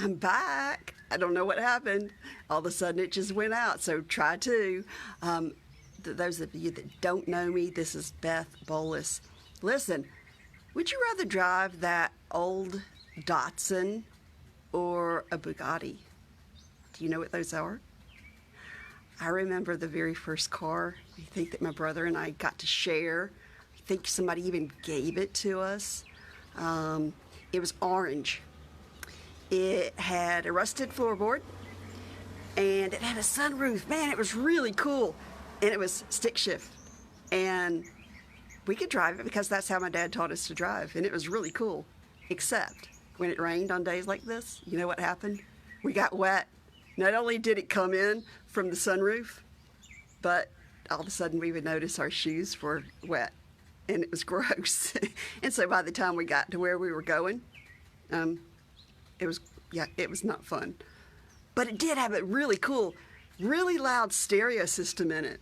I'm back. I don't know what happened. All of a sudden it just went out. So try to. Those of you that don't know me, this is Beth Bolus. Listen, would you rather drive that old Datsun or a Bugatti? Do you know what those are? I remember the very first car. I think that my brother and I got to share. I think somebody even gave it to us. It was orange. It had a rusted floorboard, and it had a sunroof. Man, it was really cool. And it was stick shift. And we could drive it because that's how my dad taught us to drive. And it was really cool. Except when it rained on days like this, you know what happened? We got wet. Not only did it come in from the sunroof, but all of a sudden we would notice our shoes were wet. And it was gross. And so by the time we got to where we were going, it was not fun. But it did have a really cool, really loud stereo system in it.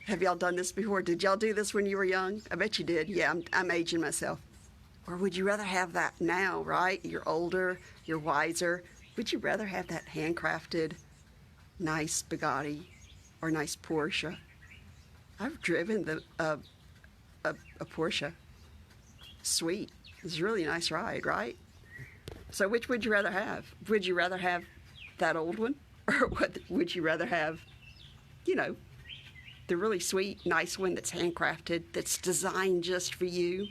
Have y'all done this before? Did y'all do this when you were young? I bet you did. Yeah, I'm aging myself. Or would you rather have that now, right? You're older, you're wiser. Would you rather have that handcrafted, nice Bugatti or nice Porsche? I've driven a Porsche. Sweet. It's a really nice ride, right? So which would you rather have? Would you rather have that old one? Or would you rather have, the really sweet, nice one that's handcrafted, that's designed just for you?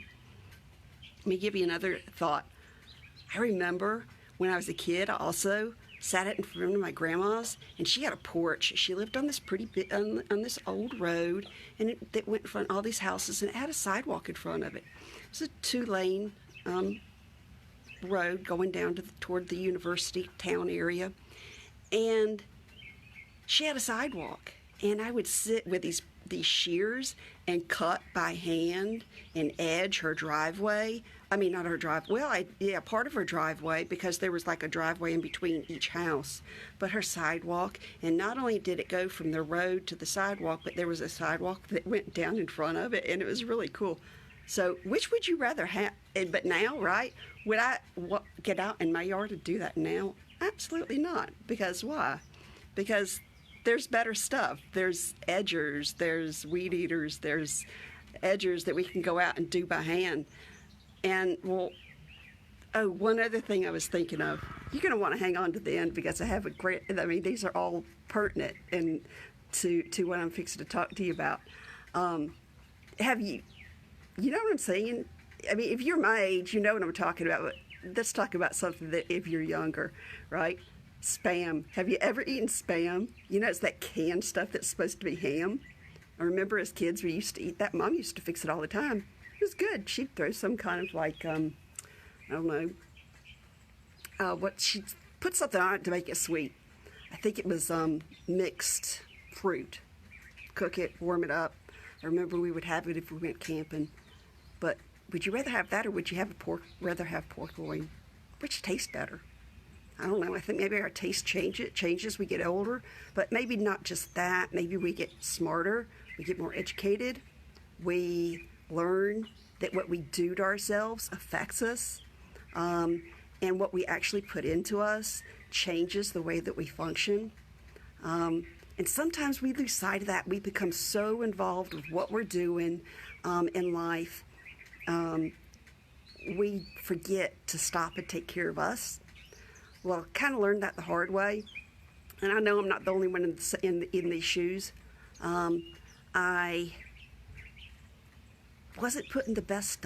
Let me give you another thought. I remember when I was a kid, I also sat in front of my grandma's, and she had a porch. She lived on this on this old road, and it went in front of all these houses, and it had a sidewalk in front of it. It was a 2-lane road going down toward the university town area, and she had a sidewalk, and I would sit with these shears and cut by hand and edge her driveway. I mean, not her driveway. Well, part of her driveway, because there was like a driveway in between each house, but her sidewalk. And not only did it go from the road to the sidewalk, but there was a sidewalk that went down in front of it, and it was really cool. So which would you rather have? But now, right? Would I get out in my yard and do that now? Absolutely not. Because why? Because there's better stuff. There's edgers, there's weed eaters, there's edgers that we can go out and do by hand. And, one other thing I was thinking of. You're going to want to hang on to the end because I have these are all pertinent to what I'm fixing to talk to you about. You know what I'm saying? I mean, if you're my age, you know what I'm talking about. But let's talk about something that if you're younger, right? Spam. Have you ever eaten Spam? You know, it's that canned stuff that's supposed to be ham. I remember as kids we used to eat that. Mom used to fix it all the time. It was good. She'd throw some kind of like, I don't know, she'd put something on it to make it sweet. I think it was mixed fruit. Cook it, warm it up. I remember we would have it if we went camping. But would you rather have that, or would you rather have pork loin? Which tastes better? I don't know. I think maybe our taste changes as we get older. But maybe not just that. Maybe we get smarter. We get more educated. We learn that what we do to ourselves affects us. And what we actually put into us changes the way that we function. And sometimes we lose sight of that. We become so involved with what we're doing in life. We forget to stop and take care of us. Well, I kind of learned that the hard way. And I know I'm not the only one in these shoes. I wasn't putting the best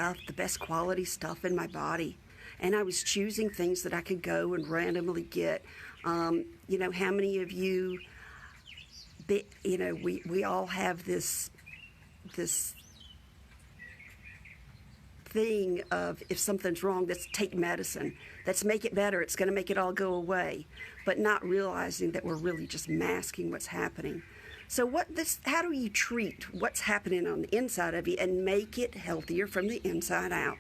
quality stuff in my body. And I was choosing things that I could go and randomly get. How many of you, we all have this thing of if something's wrong, let's take medicine. Let's make it better. It's going to make it all go away. But not realizing that we're really just masking what's happening. So how do you treat what's happening on the inside of you and make it healthier from the inside out?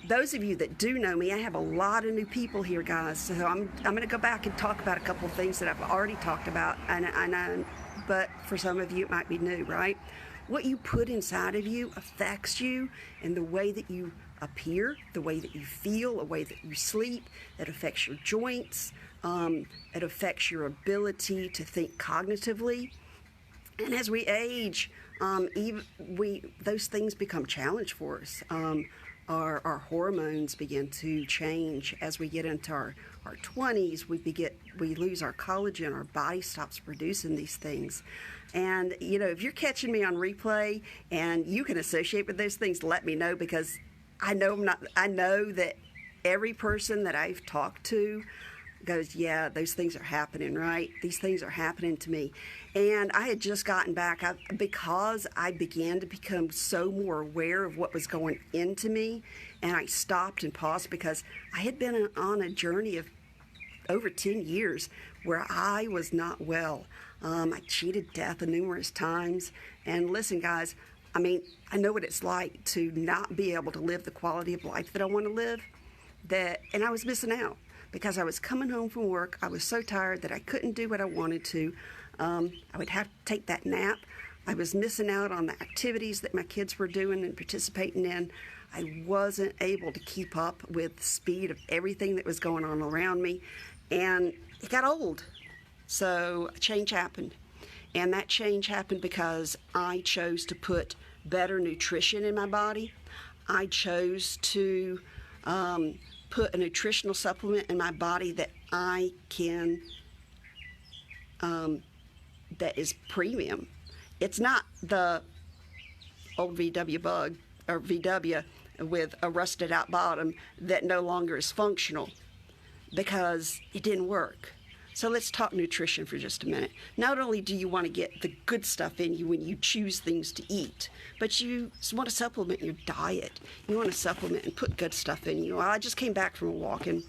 Those of you that do know me, I have a lot of new people here, guys. So I'm going to go back and talk about a couple of things that I've already talked about, but for some of you it might be new, right? What you put inside of you affects you, and the way that you appear, the way that you feel, the way that you sleep. It affects your joints. It affects your ability to think cognitively. And as we age, those things become challenge for us. Our hormones begin to change as we get into our 20s. We lose our collagen. Our body stops producing these things. And if you're catching me on replay and you can associate with those things, let me know, because I know that every person that I've talked to goes, yeah, those things are happening, right? These things are happening to me. And I had just gotten back because I began to become so more aware of what was going into me, and I stopped and paused because I had been on a journey of over 10 years where I was not well. I cheated death numerous times. And listen, guys, I know what it's like to not be able to live the quality of life that I want to live, and I was missing out. Because I was coming home from work, I was so tired that I couldn't do what I wanted to. I would have to take that nap. I was missing out on the activities that my kids were doing and participating in. I wasn't able to keep up with the speed of everything that was going on around me. And it got old. So a change happened. And that change happened because I chose to put better nutrition in my body. I chose to put a nutritional supplement in my body that I can, that is premium. It's not the old VW Bug or VW with a rusted out bottom that no longer is functional because it didn't work. So let's talk nutrition for just a minute. Not only do you want to get the good stuff in you when you choose things to eat, but you want to supplement your diet. You want to supplement and put good stuff in you. I just came back from a walk, and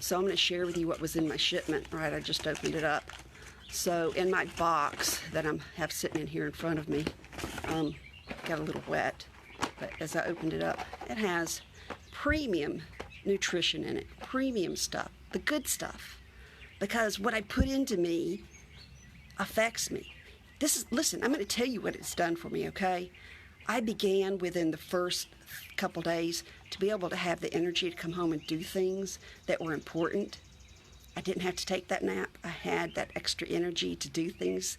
so I'm going to share with you what was in my shipment. Right, I just opened it up. So in my box that I have sitting in here in front of me, got a little wet, but as I opened it up, it has premium nutrition in it, premium stuff. The good stuff, because what I put into me affects me. Listen, I'm going to tell you what it's done for me, okay? I began within the first couple days to be able to have the energy to come home and do things that were important. I didn't have to take that nap. I had that extra energy to do things.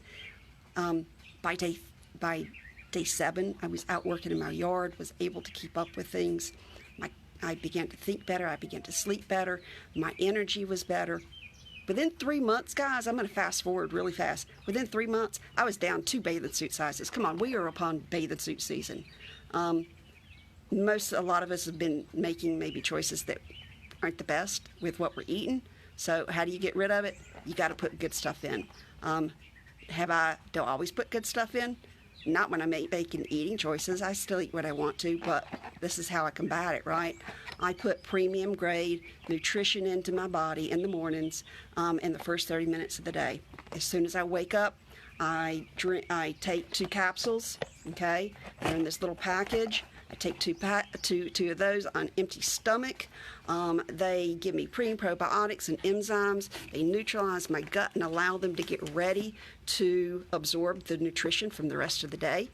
By day 7, I was out working in my yard, was able to keep up with things. I began to think better. I began to sleep better. My energy was better. Within 3 months, guys, I'm going to fast forward really fast. Within 3 months, I was down 2 bathing suit sizes. Come on, we are upon bathing suit season. A lot of us have been making maybe choices that aren't the best with what we're eating. So how do you get rid of it? You got to put good stuff in. Do I always put good stuff in? Not when I'm making eating choices. I still eat what I want to, but this is how I combat it, right? I put premium grade nutrition into my body in the mornings, in the first 30 minutes of the day. As soon as I wake up, I take 2 capsules, okay? They're in this little package. I take two of those on empty stomach. They give me pre and probiotics and enzymes. They neutralize my gut and allow them to get ready to absorb the nutrition from the rest of the day.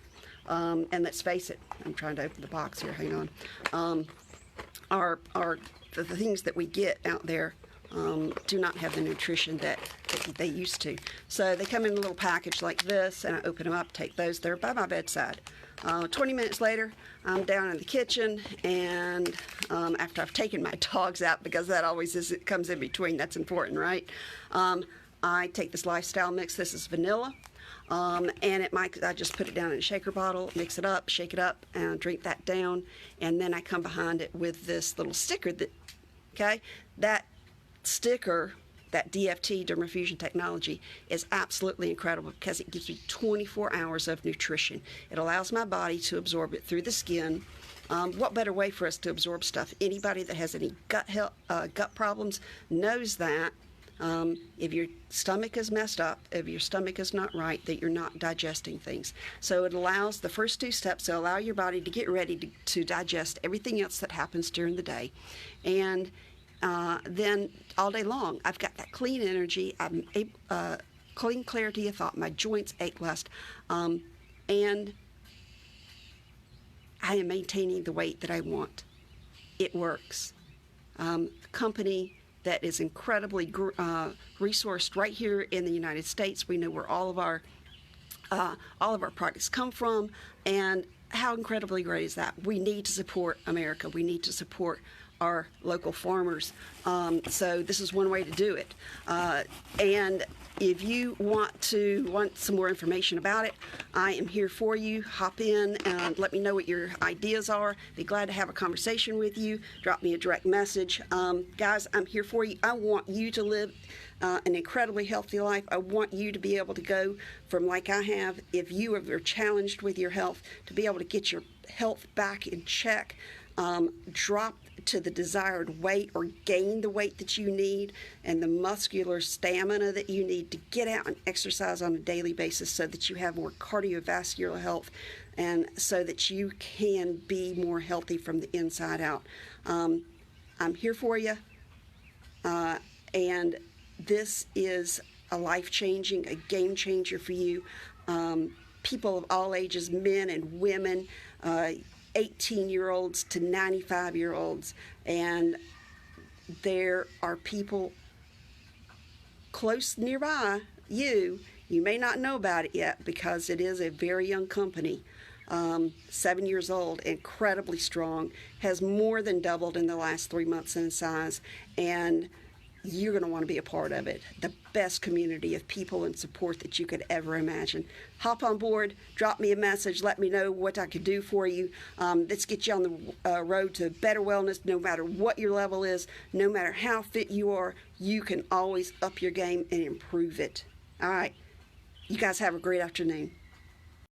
And let's face it, I'm trying to open the box here, hang on. The things that we get out there do not have the nutrition that they used to. So they come in a little package like this, and I open them up, take those. They're by my bedside. 20 minutes later, I'm down in the kitchen, and after I've taken my dogs out, because that always it comes in between, that's important, right? I take this lifestyle mix. This is vanilla, and I just put it down in a shaker bottle, mix it up, shake it up, and drink that down. And then I come behind it with this little sticker that sticker, that DFT, dermafusion technology, is absolutely incredible because it gives me 24 hours of nutrition. It allows my body to absorb it through the skin. What better way for us to absorb stuff? Anybody that has any gut problems knows that if your stomach is messed up, if your stomach is not right, that you're not digesting things. So it allows the first 2 steps to allow your body to get ready to digest everything else that happens during the day. And then all day long, I've got that clean energy, clean clarity of thought, my joints ache less, and I am maintaining the weight that I want. It works. Company that is incredibly resourced right here in the United States. We know where all of our products come from, and how incredibly great is that? We need to support America. We need to support our local farmers. So this is one way to do it. And if you want some more information about it, I am here for you. Hop in and let me know what your ideas are. Be glad to have a conversation with you. Drop me a direct message. Guys, I'm here for you. I want you to live an incredibly healthy life. I want you to be able to go from, like I have, if you are challenged with your health, to be able to get your health back in check, drop to the desired weight or gain the weight that you need and the muscular stamina that you need to get out and exercise on a daily basis so that you have more cardiovascular health and so that you can be more healthy from the inside out. I'm here for you, and this is a life-changing, a game changer for you. People of all ages, men and women, 18-year-olds to 95-year-olds, and there are people close nearby you may not know about it yet because it is a very young company. 7 years old, incredibly strong, has more than doubled in the last 3 months in size, and you're going to want to be a part of it. The best community of people and support that you could ever imagine. Hop on board, drop me a message, let me know what I could do for you. Let's get you on the road to better wellness. No matter what your level is, no matter how fit you are, you can always up your game and improve it. All right, you guys have a great afternoon.